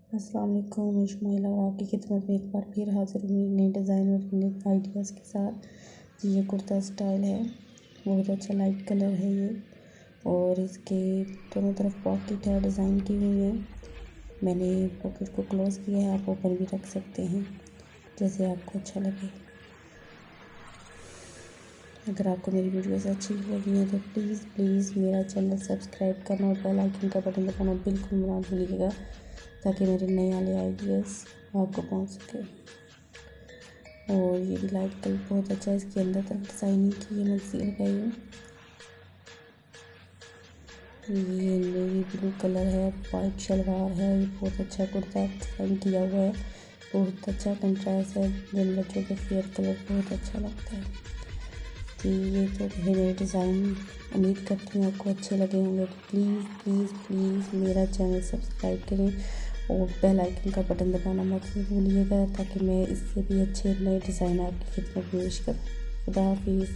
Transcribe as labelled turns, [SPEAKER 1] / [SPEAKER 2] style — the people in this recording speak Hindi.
[SPEAKER 1] अस्सलाम वालेकुम, मैं शुमाइला और आपकी खिदमत में एक बार फिर हाज़िर हूँ नए डिज़ाइन और नए आइडियाज़ के साथ। जी ये कुर्ता स्टाइल है, बहुत अच्छा लाइट कलर है ये और इसके दोनों तरफ पॉकेट है, डिज़ाइन की हुई है। मैंने पॉकेट को क्लोज़ किया है, आप ओपन भी रख सकते हैं जैसे आपको अच्छा लगे। अगर आपको मेरी वीडियोस अच्छी लगी हैं तो प्लीज़ मेरा चैनल सब्सक्राइब करना और बेल आइकन का बटन दबाना बिल्कुल मत भूलिएगा ताकि मेरे नए वाले आइडियाज़ आपको पहुंच सके। और ये भी लाइट कलर बहुत अच्छा है, इसके अंदर तक डिज़ाइनिंग की है, मैं लगाई हूँ। ये नेवी ब्लू कलर है, वाइट शलवार है, ये बहुत अच्छा कुर्ता डिज़ाइन किया हुआ है, बहुत अच्छा कंट्रास्ट है। जिन बच्चों को फेयर कलर बहुत अच्छा लगता है। तो ये तो है मेरे डिज़ाइन, उम्मीद करती हूँ आपको अच्छे लगे होंगे। तो प्लीज़ मेरा चैनल सब्सक्राइब करें और बेल आइकन का बटन दबाना मत भूलिएगा ताकि मैं इससे भी अच्छे नए डिज़ाइन आपकी खिदमत में पेश करूँ। खुदा हाफिज़।